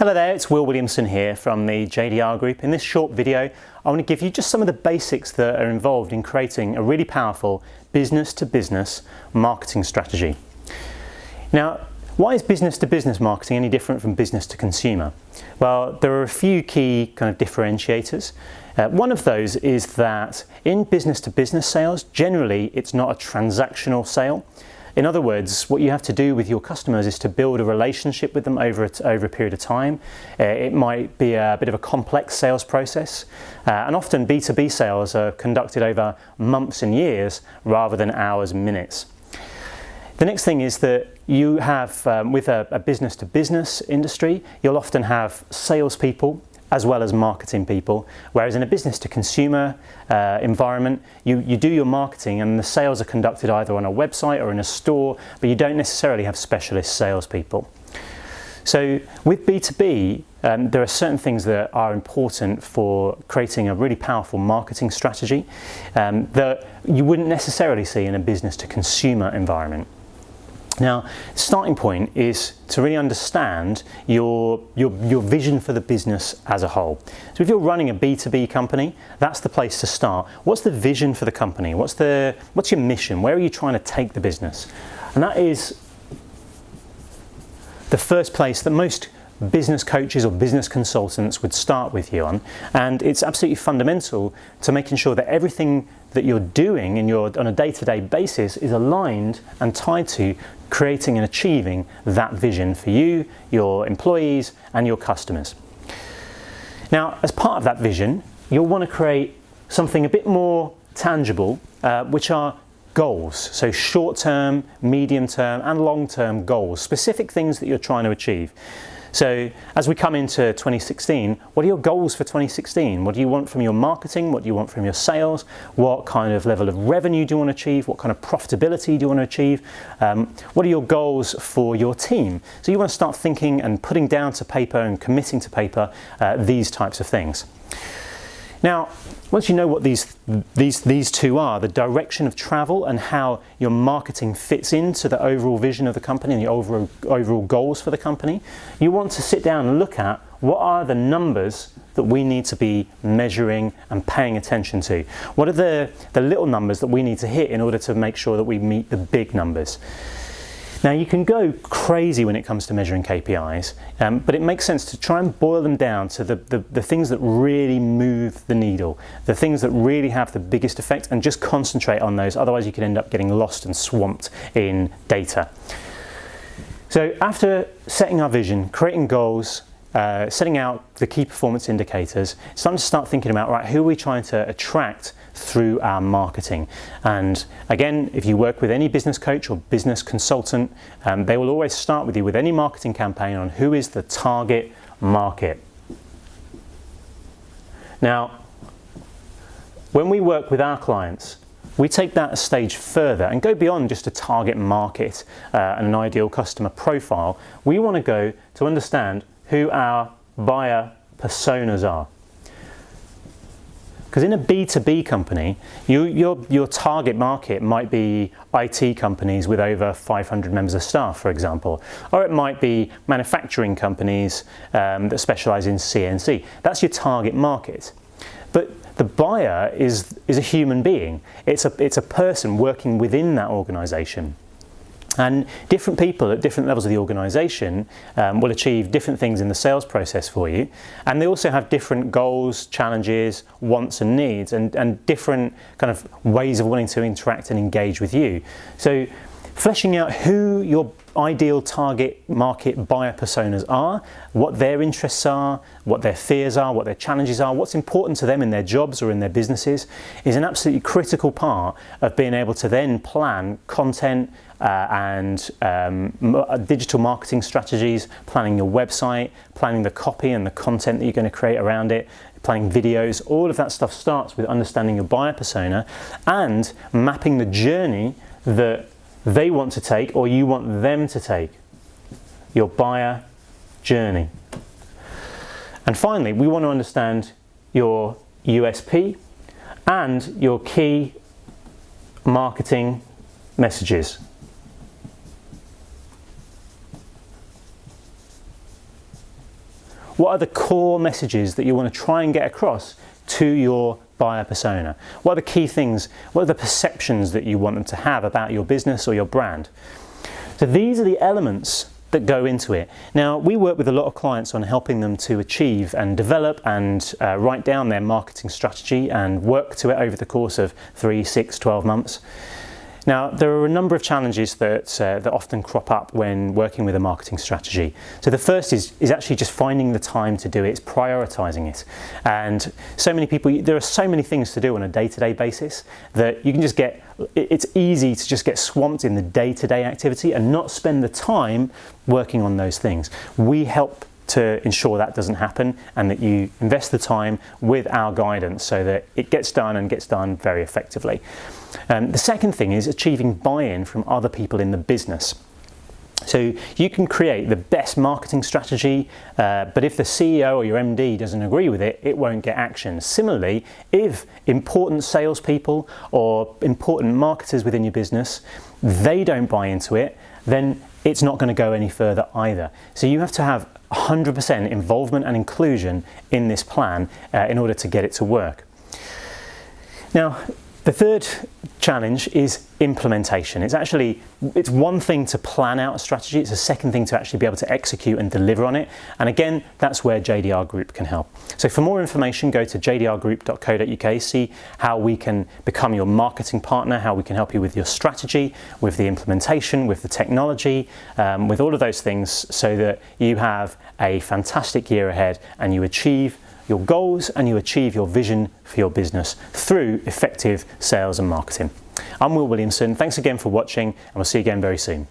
Hello there, it's Will Williamson here from the JDR Group. In this short video, I want to give you just some of the basics that are involved in creating a really powerful business-to-business marketing strategy. Now, why is business-to-business marketing any different from business-to-consumer? Well, there are a few key kind of differentiators. One of those is that in business-to-business sales, generally it's not a transactional sale. In other words, what you have to do with your customers is to build a relationship with them over a period of time. It might be a bit of a complex sales process, and often B2B sales are conducted over months and years rather than hours and minutes. The next thing is that you have, with a business-to-business industry, you'll often have salespeople as well as marketing people, whereas in a business-to-consumer environment, you do your marketing and the sales are conducted either on a website or in a store, but you don't necessarily have specialist salespeople. So with B2B, there are certain things that are important for creating a really powerful marketing strategy that you wouldn't necessarily see in a business-to-consumer environment. Now, the starting point is to really understand your vision for the business as a whole. So if you're running a B2B company, that's the place to start. What's the vision for the company? What's your mission? Where are you trying to take the business? And that is the first place that most business coaches or business consultants would start with you on, and it's absolutely fundamental to making sure that everything that you're doing on a day-to-day basis is aligned and tied to creating and achieving that vision for you, your employees, and your customers. Now, as part of that vision, you'll want to create something a bit more tangible, which are goals. So short-term, medium-term, and long-term goals, specific things that you're trying to achieve. So as we come into 2016, what are your goals for 2016? What do you want from your marketing? What do you want from your sales? What kind of level of revenue do you want to achieve? What kind of profitability do you want to achieve? What are your goals for your team? So you want to start thinking and putting down to paper and committing to paper these types of things. Now, once you know what these two are, the direction of travel and how your marketing fits into the overall vision of the company and the overall goals for the company, you want to sit down and look at what are the numbers that we need to be measuring and paying attention to. What are the little numbers that we need to hit in order to make sure that we meet the big numbers? Now, you can go crazy when it comes to measuring KPIs, but it makes sense to try and boil them down to the things that really move the needle, the things that really have the biggest effect, and just concentrate on those. Otherwise, you could end up getting lost and swamped in data. So after setting our vision, creating goals, setting out the key performance indicators, it's time to start thinking about, right, who are we trying to attract through our marketing? And again, if you work with any business coach or business consultant, they will always start with you with any marketing campaign on who is the target market. Now, when we work with our clients, we take that a stage further and go beyond just a target market and an ideal customer profile. We want to go to understand who our buyer personas are. Because in a B2B company, your target market might be IT companies with over 500 members of staff, for example, or it might be manufacturing companies that specialize in CNC. That's your target market. But the buyer is a human being. It's a person working within that organization. And different people at different levels of the organisation will achieve different things in the sales process for you, and they also have different goals, challenges, wants and needs, and different kind of ways of wanting to interact and engage with you. So fleshing out who your ideal target market buyer personas are, what their interests are, what their fears are, what their challenges are, what's important to them in their jobs or in their businesses, is an absolutely critical part of being able to then plan content and digital marketing strategies, planning your website, planning the copy and the content that you're going to create around it, planning videos. All of that stuff starts with understanding your buyer persona and mapping the journey that they want to take or you want them to take. Your buyer journey. And finally, we want to understand your USP and your key marketing messages. What are the core messages that you want to try and get across to your buyer persona? What are the key things? What are the perceptions that you want them to have about your business or your brand? So these are the elements that go into it. Now, we work with a lot of clients on helping them to achieve and develop and write down their marketing strategy and work to it over the course of 3, 6, 12 months. Now, there are a number of challenges that often crop up when working with a marketing strategy. So the first is actually just finding the time to do it, it's prioritizing it. And so many people, there are so many things to do on a day-to-day basis that you can just it's easy to just get swamped in the day-to-day activity and not spend the time working on those things. We help to ensure that doesn't happen and that you invest the time with our guidance so that it gets done and gets done very effectively. The second thing is achieving buy-in from other people in the business. So you can create the best marketing strategy, but if the CEO or your MD doesn't agree with it, it won't get action. Similarly, if important salespeople or important marketers within your business, they don't buy into it, then it's not going to go any further either. So you have to have 100% involvement and inclusion in this plan in order to get it to work. Now, the third challenge is implementation. It's one thing to plan out a strategy, it's a second thing to actually be able to execute and deliver on it. And again, that's where JDR Group can help. So for more information, go to jdrgroup.co.uk, see how we can become your marketing partner, how we can help you with your strategy, with the implementation, with the technology, with all of those things so that you have a fantastic year ahead and you achieve your goals and you achieve your vision for your business through effective sales and marketing. I'm Will Williamson. Thanks again for watching, and we'll see you again very soon.